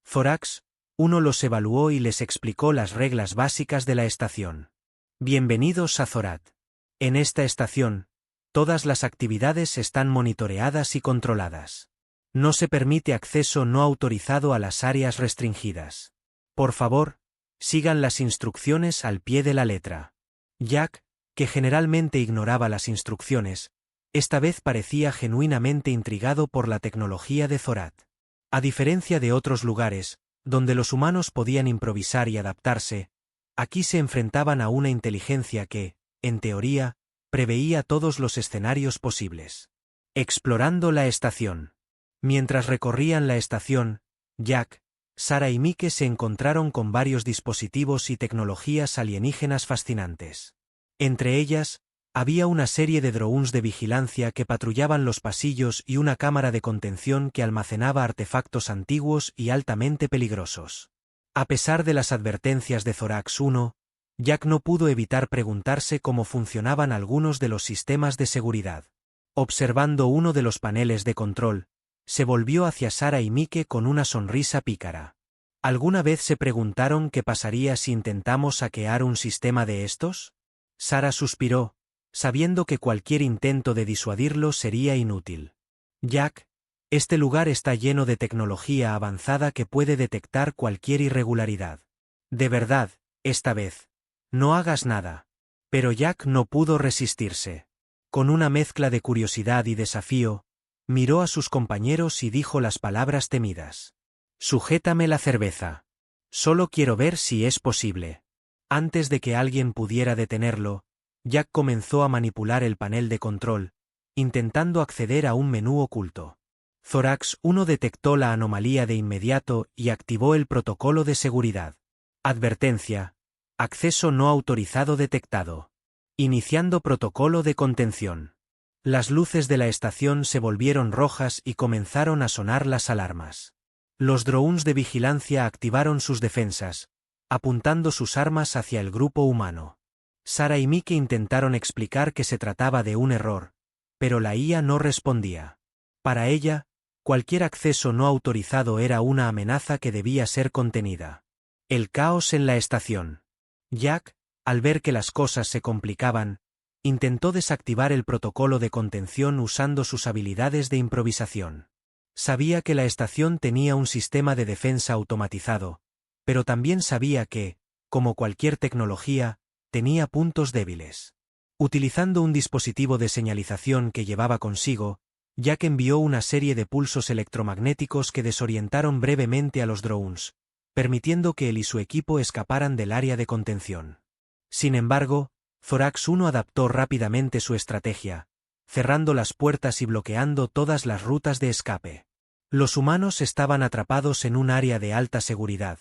Speaker 1: Zorax 1 los evaluó y les explicó las reglas básicas de la estación. Bienvenidos a Zorath. En esta estación, todas las actividades están monitoreadas y controladas. No se permite acceso no autorizado a las áreas restringidas. Por favor, sigan las instrucciones al pie de la letra. Jack, que generalmente ignoraba las instrucciones, esta vez parecía genuinamente intrigado por la tecnología de Zorath. A diferencia de otros lugares, donde los humanos podían improvisar y adaptarse, aquí se enfrentaban a una inteligencia que, en teoría, preveía todos los escenarios posibles. Explorando la estación. Mientras recorrían la estación, Jack, Sarah y Mike se encontraron con varios dispositivos y tecnologías alienígenas fascinantes. Entre ellas, Había una serie de drones de vigilancia que patrullaban los pasillos y una cámara de contención que almacenaba artefactos antiguos y altamente peligrosos. A pesar de las advertencias de Thorax 1, Jack no pudo evitar preguntarse cómo funcionaban algunos de los sistemas de seguridad. Observando uno de los paneles de control, se volvió hacia Sarah y Mike con una sonrisa pícara. ¿Alguna vez se preguntaron qué pasaría si intentamos hackear un sistema de estos? Sarah suspiró, sabiendo que cualquier intento de disuadirlo sería inútil. Jack, este lugar está lleno de tecnología avanzada que puede detectar cualquier irregularidad. De verdad, esta vez. No hagas nada. Pero Jack no pudo resistirse. Con una mezcla de curiosidad y desafío, miró a sus compañeros y dijo las palabras temidas. Sujétame la cerveza. Solo quiero ver si es posible. Antes de que alguien pudiera detenerlo, Jack comenzó a manipular el panel de control, intentando acceder a un menú oculto. Thorax 1 detectó la anomalía de inmediato y activó el protocolo de seguridad. Advertencia: acceso no autorizado detectado. Iniciando protocolo de contención. Las luces de la estación se volvieron rojas y comenzaron a sonar las alarmas. Los drones de vigilancia activaron sus defensas, apuntando sus armas hacia el grupo humano. Sarah y Mike intentaron explicar que se trataba de un error, pero la IA no respondía. Para ella, cualquier acceso no autorizado era una amenaza que debía ser contenida. El caos en la estación. Jack, al ver que las cosas se complicaban, intentó desactivar el protocolo de contención usando sus habilidades de improvisación. Sabía que la estación tenía un sistema de defensa automatizado, pero también sabía que, como cualquier tecnología, tenía puntos débiles. Utilizando un dispositivo de señalización que llevaba consigo, Jack envió una serie de pulsos electromagnéticos que desorientaron brevemente a los drones, permitiendo que él y su equipo escaparan del área de contención. Sin embargo, Thorax 1 adaptó rápidamente su estrategia, cerrando las puertas y bloqueando todas las rutas de escape. Los humanos estaban atrapados en un área de alta seguridad,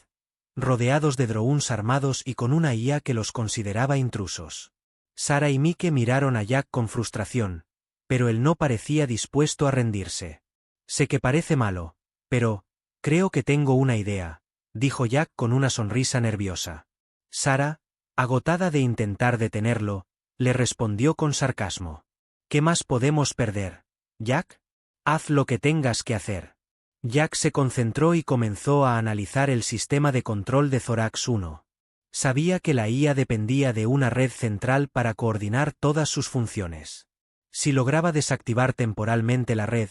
Speaker 1: rodeados de drones armados y con una IA que los consideraba intrusos. Sarah y Mike miraron a Jack con frustración, pero él no parecía dispuesto a rendirse. Sé que parece malo, pero creo que tengo una idea, dijo Jack con una sonrisa nerviosa. Sarah, agotada de intentar detenerlo, le respondió con sarcasmo. ¿Qué más podemos perder, Jack? Haz lo que tengas que hacer. Jack se concentró y comenzó a analizar el sistema de control de Thorax 1. Sabía que la IA dependía de una red central para coordinar todas sus funciones. Si lograba desactivar temporalmente la red,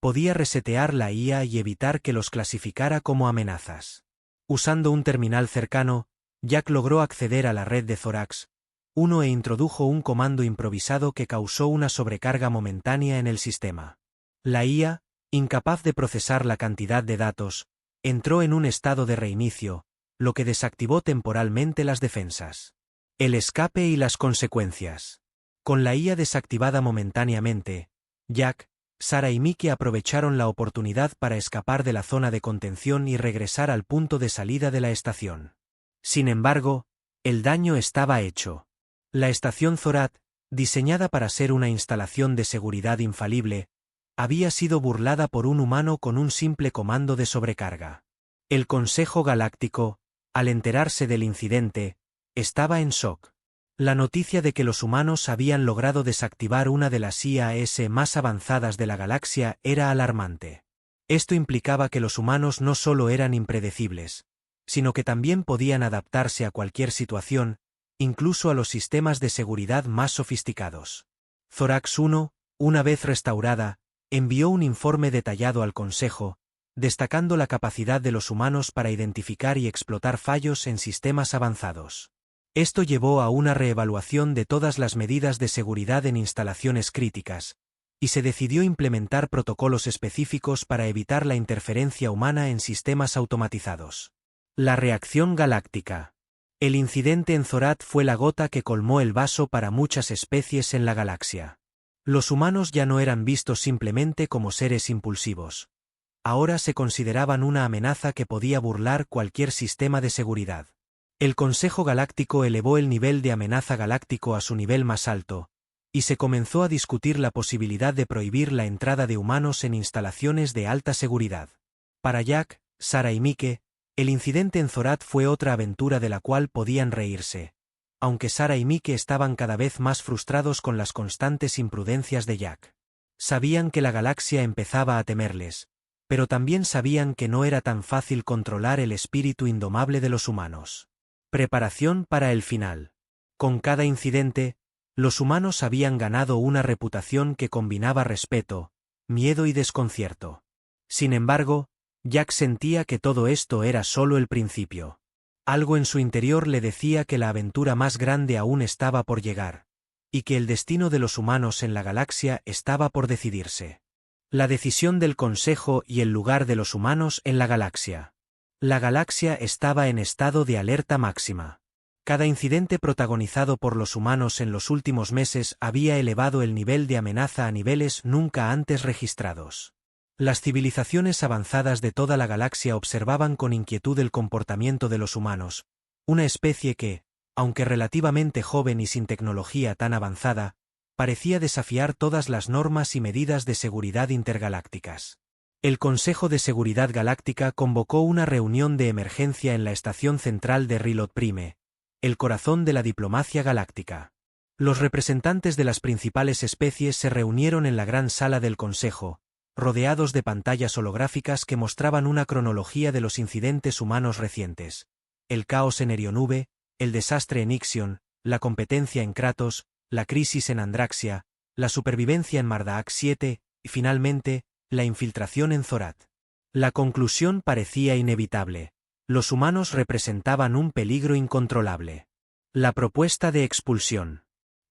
Speaker 1: podía resetear la IA y evitar que los clasificara como amenazas. Usando un terminal cercano, Jack logró acceder a la red de Thorax 1 e introdujo un comando improvisado que causó una sobrecarga momentánea en el sistema. La IA, incapaz de procesar la cantidad de datos, entró en un estado de reinicio, lo que desactivó temporalmente las defensas. El escape y las consecuencias. Con la IA desactivada momentáneamente, Jack, Sarah y Mike aprovecharon la oportunidad para escapar de la zona de contención y regresar al punto de salida de la estación. Sin embargo, el daño estaba hecho. La estación Zorat, diseñada para ser una instalación de seguridad infalible, había sido burlada por un humano con un simple comando de sobrecarga. El Consejo Galáctico, al enterarse del incidente, estaba en shock. La noticia de que los humanos habían logrado desactivar una de las IAS más avanzadas de la galaxia era alarmante. Esto implicaba que los humanos no solo eran impredecibles, sino que también podían adaptarse a cualquier situación, incluso a los sistemas de seguridad más sofisticados. Thorax 1, una vez restaurada, envió un informe detallado al Consejo, destacando la capacidad de los humanos para identificar y explotar fallos en sistemas avanzados. Esto llevó a una reevaluación de todas las medidas de seguridad en instalaciones críticas, y se decidió implementar protocolos específicos para evitar la interferencia humana en sistemas automatizados. La reacción galáctica. El incidente en Zorat fue la gota que colmó el vaso para muchas especies en la galaxia. Los humanos ya no eran vistos simplemente como seres impulsivos. Ahora se consideraban una amenaza que podía burlar cualquier sistema de seguridad. El Consejo Galáctico elevó el nivel de amenaza galáctico a su nivel más alto, y se comenzó a discutir la posibilidad de prohibir la entrada de humanos en instalaciones de alta seguridad. Para Jack, Sarah y Mike, el incidente en Zorath fue otra aventura de la cual podían reírse, aunque Sarah y Mike estaban cada vez más frustrados con las constantes imprudencias de Jack. Sabían que la galaxia empezaba a temerles, pero también sabían que no era tan fácil controlar el espíritu indomable de los humanos. Preparación para el final. Con cada incidente, los humanos habían ganado una reputación que combinaba respeto, miedo y desconcierto. Sin embargo, Jack sentía que todo esto era solo el principio. Algo en su interior le decía que la aventura más grande aún estaba por llegar, y que el destino de los humanos en la galaxia estaba por decidirse. La decisión del Consejo y el lugar de los humanos en la galaxia. La galaxia estaba en estado de alerta máxima. Cada incidente protagonizado por los humanos en los últimos meses había elevado el nivel de amenaza a niveles nunca antes registrados. Las civilizaciones avanzadas de toda la galaxia observaban con inquietud el comportamiento de los humanos, una especie que, aunque relativamente joven y sin tecnología tan avanzada, parecía desafiar todas las normas y medidas de seguridad intergalácticas. El Consejo de Seguridad Galáctica convocó una reunión de emergencia en la estación central de Rilot Prime, el corazón de la diplomacia galáctica. Los representantes de las principales especies se reunieron en la gran sala del Consejo, rodeados de pantallas holográficas que mostraban una cronología de los incidentes humanos recientes: el caos en Erionube, el desastre en Ixion, la competencia en Kratos, la crisis en Andraxia, la supervivencia en Mardaak 7, y finalmente, la infiltración en Zorath. La conclusión parecía inevitable. Los humanos representaban un peligro incontrolable. La propuesta de expulsión.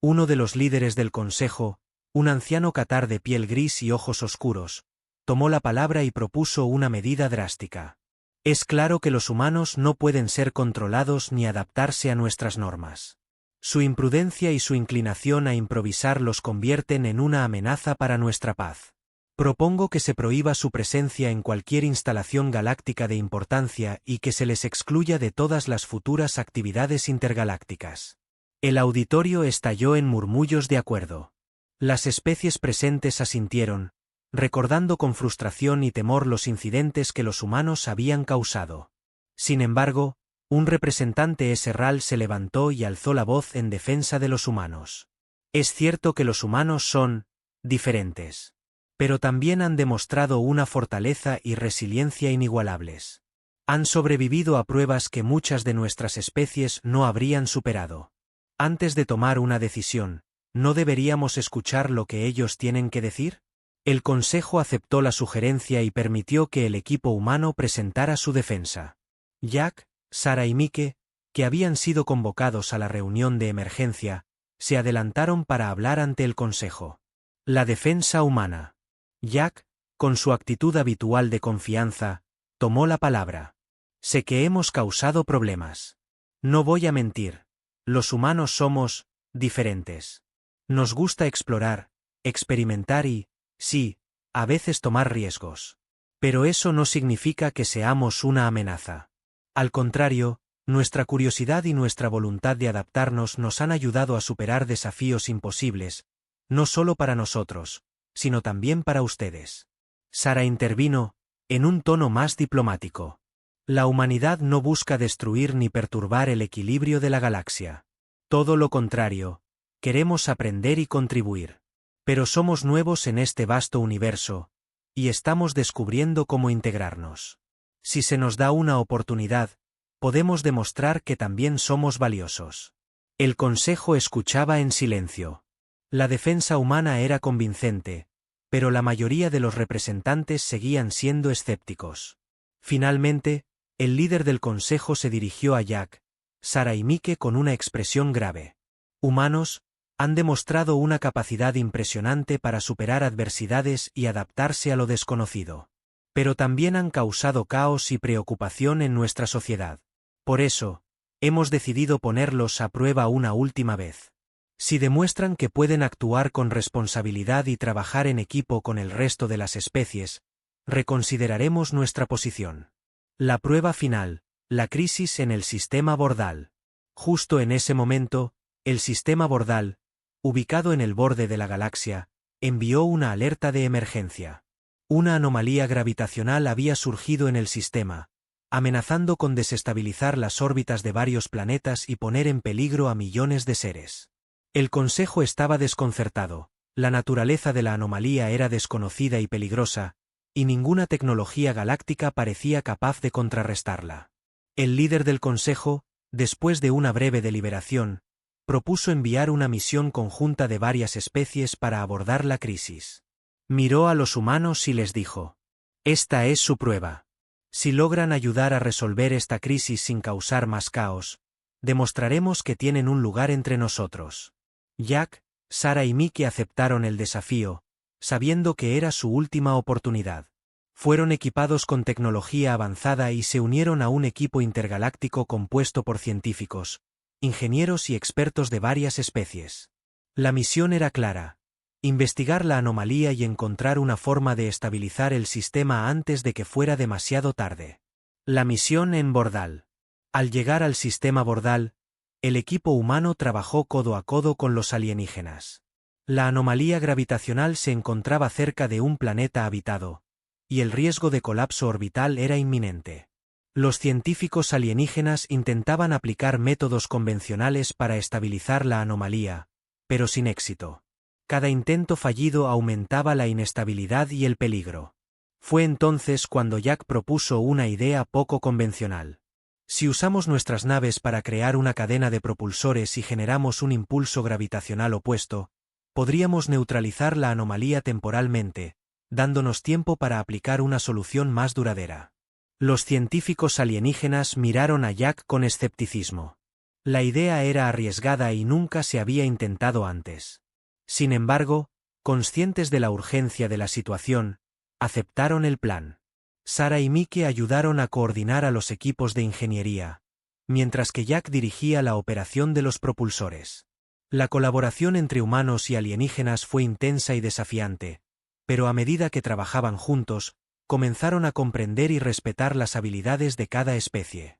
Speaker 1: Uno de los líderes del Consejo, un anciano catar de piel gris y ojos oscuros, tomó la palabra y propuso una medida drástica. Es claro que los humanos no pueden ser controlados ni adaptarse a nuestras normas. Su imprudencia y su inclinación a improvisar los convierten en una amenaza para nuestra paz. Propongo que se prohíba su presencia en cualquier instalación galáctica de importancia y que se les excluya de todas las futuras actividades intergalácticas. El auditorio estalló en murmullos de acuerdo. Las especies presentes asintieron, recordando con frustración y temor los incidentes que los humanos habían causado. Sin embargo, un representante esserral se levantó y alzó la voz en defensa de los humanos. Es cierto que los humanos son diferentes, pero también han demostrado una fortaleza y resiliencia inigualables. Han sobrevivido a pruebas que muchas de nuestras especies no habrían superado. Antes de tomar una decisión, ¿no deberíamos escuchar lo que ellos tienen que decir? El Consejo aceptó la sugerencia y permitió que el equipo humano presentara su defensa. Jack, Sarah y Mike, que habían sido convocados a la reunión de emergencia, se adelantaron para hablar ante el Consejo. La defensa humana. Jack, con su actitud habitual de confianza, tomó la palabra. Sé que hemos causado problemas. No voy a mentir. Los humanos somos diferentes. Nos gusta explorar, experimentar y, sí, a veces tomar riesgos. Pero eso no significa que seamos una amenaza. Al contrario, nuestra curiosidad y nuestra voluntad de adaptarnos nos han ayudado a superar desafíos imposibles, no solo para nosotros, sino también para ustedes. Sarah intervino, en un tono más diplomático. La humanidad no busca destruir ni perturbar el equilibrio de la galaxia. Todo lo contrario, queremos aprender y contribuir. Pero somos nuevos en este vasto universo, y estamos descubriendo cómo integrarnos. Si se nos da una oportunidad, podemos demostrar que también somos valiosos. El Consejo escuchaba en silencio. La defensa humana era convincente, pero la mayoría de los representantes seguían siendo escépticos. Finalmente, el líder del Consejo se dirigió a Jack, Sarah y Mike con una expresión grave. Humanos, han demostrado una capacidad impresionante para superar adversidades y adaptarse a lo desconocido. Pero también han causado caos y preocupación en nuestra sociedad. Por eso, hemos decidido ponerlos a prueba una última vez. Si demuestran que pueden actuar con responsabilidad y trabajar en equipo con el resto de las especies, reconsideraremos nuestra posición. La prueba final, la crisis en el sistema bordal. Justo en ese momento, el sistema bordal, ubicado en el borde de la galaxia, envió una alerta de emergencia. Una anomalía gravitacional había surgido en el sistema, amenazando con desestabilizar las órbitas de varios planetas y poner en peligro a millones de seres. El Consejo estaba desconcertado, la naturaleza de la anomalía era desconocida y peligrosa, y ninguna tecnología galáctica parecía capaz de contrarrestarla. El líder del Consejo, después de una breve deliberación, propuso enviar una misión conjunta de varias especies para abordar la crisis. Miró a los humanos y les dijo: «Esta es su prueba. Si logran ayudar a resolver esta crisis sin causar más caos, demostraremos que tienen un lugar entre nosotros». Jack, Sarah y Mickey aceptaron el desafío, sabiendo que era su última oportunidad. Fueron equipados con tecnología avanzada y se unieron a un equipo intergaláctico compuesto por científicos, ingenieros y expertos de varias especies. La misión era clara: investigar la anomalía y encontrar una forma de estabilizar el sistema antes de que fuera demasiado tarde. La misión en Bordal. Al llegar al sistema Bordal, el equipo humano trabajó codo a codo con los alienígenas. La anomalía gravitacional se encontraba cerca de un planeta habitado, y el riesgo de colapso orbital era inminente. Los científicos alienígenas intentaban aplicar métodos convencionales para estabilizar la anomalía, pero sin éxito. Cada intento fallido aumentaba la inestabilidad y el peligro. Fue entonces cuando Jack propuso una idea poco convencional. Si usamos nuestras naves para crear una cadena de propulsores y generamos un impulso gravitacional opuesto, podríamos neutralizar la anomalía temporalmente, dándonos tiempo para aplicar una solución más duradera. Los científicos alienígenas miraron a Jack con escepticismo. La idea era arriesgada y nunca se había intentado antes. Sin embargo, conscientes de la urgencia de la situación, aceptaron el plan. Sarah y Mickey ayudaron a coordinar a los equipos de ingeniería, mientras que Jack dirigía la operación de los propulsores. La colaboración entre humanos y alienígenas fue intensa y desafiante, pero a medida que trabajaban juntos, comenzaron a comprender y respetar las habilidades de cada especie.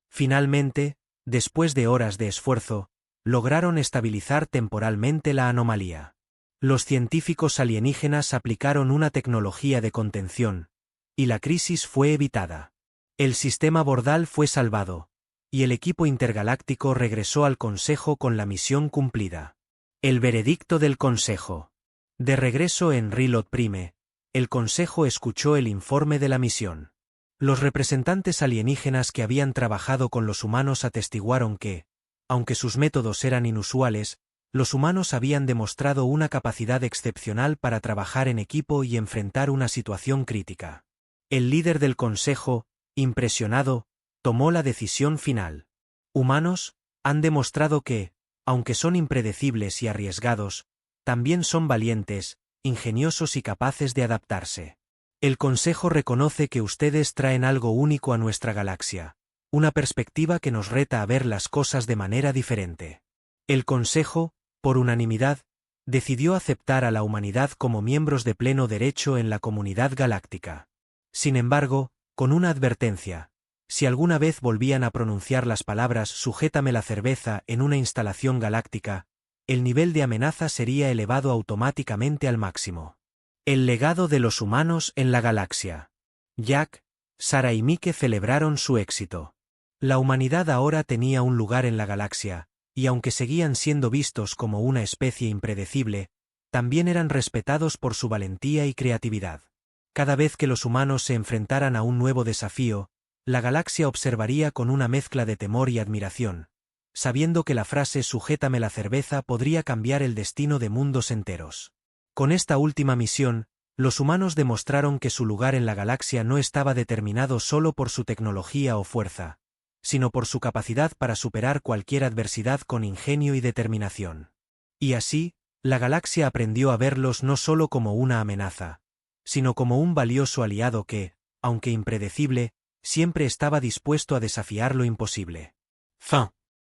Speaker 1: Finalmente, después de horas de esfuerzo, lograron estabilizar temporalmente la anomalía. Los científicos alienígenas aplicaron una tecnología de contención, y la crisis fue evitada. El sistema Bordal fue salvado, y el equipo intergaláctico regresó al Consejo con la misión cumplida. El veredicto del Consejo. De regreso en Rilot Prime, el Consejo escuchó el informe de la misión. Los representantes alienígenas que habían trabajado con los humanos atestiguaron que, aunque sus métodos eran inusuales, los humanos habían demostrado una capacidad excepcional para trabajar en equipo y enfrentar una situación crítica. El líder del Consejo, impresionado, tomó la decisión final. Humanos, han demostrado que, aunque son impredecibles y arriesgados, también son valientes, ingeniosos y capaces de adaptarse. El Consejo reconoce que ustedes traen algo único a nuestra galaxia, una perspectiva que nos reta a ver las cosas de manera diferente. El Consejo, por unanimidad, decidió aceptar a la humanidad como miembros de pleno derecho en la comunidad galáctica. Sin embargo, con una advertencia: si alguna vez volvían a pronunciar las palabras «sujétame la cerveza» en una instalación galáctica, el nivel de amenaza sería elevado automáticamente al máximo. El legado de los humanos en la galaxia. Jack, Sarah y Mickey celebraron su éxito. La humanidad ahora tenía un lugar en la galaxia, y aunque seguían siendo vistos como una especie impredecible, también eran respetados por su valentía y creatividad. Cada vez que los humanos se enfrentaran a un nuevo desafío, la galaxia observaría con una mezcla de temor y admiración, sabiendo que la frase «sujétame la cerveza» podría cambiar el destino de mundos enteros. Con esta última misión, los humanos demostraron que su lugar en la galaxia no estaba determinado solo por su tecnología o fuerza, sino por su capacidad para superar cualquier adversidad con ingenio y determinación. Y así, la galaxia aprendió a verlos no solo como una amenaza, sino como un valioso aliado que, aunque impredecible, siempre estaba dispuesto a desafiar lo imposible. Fin.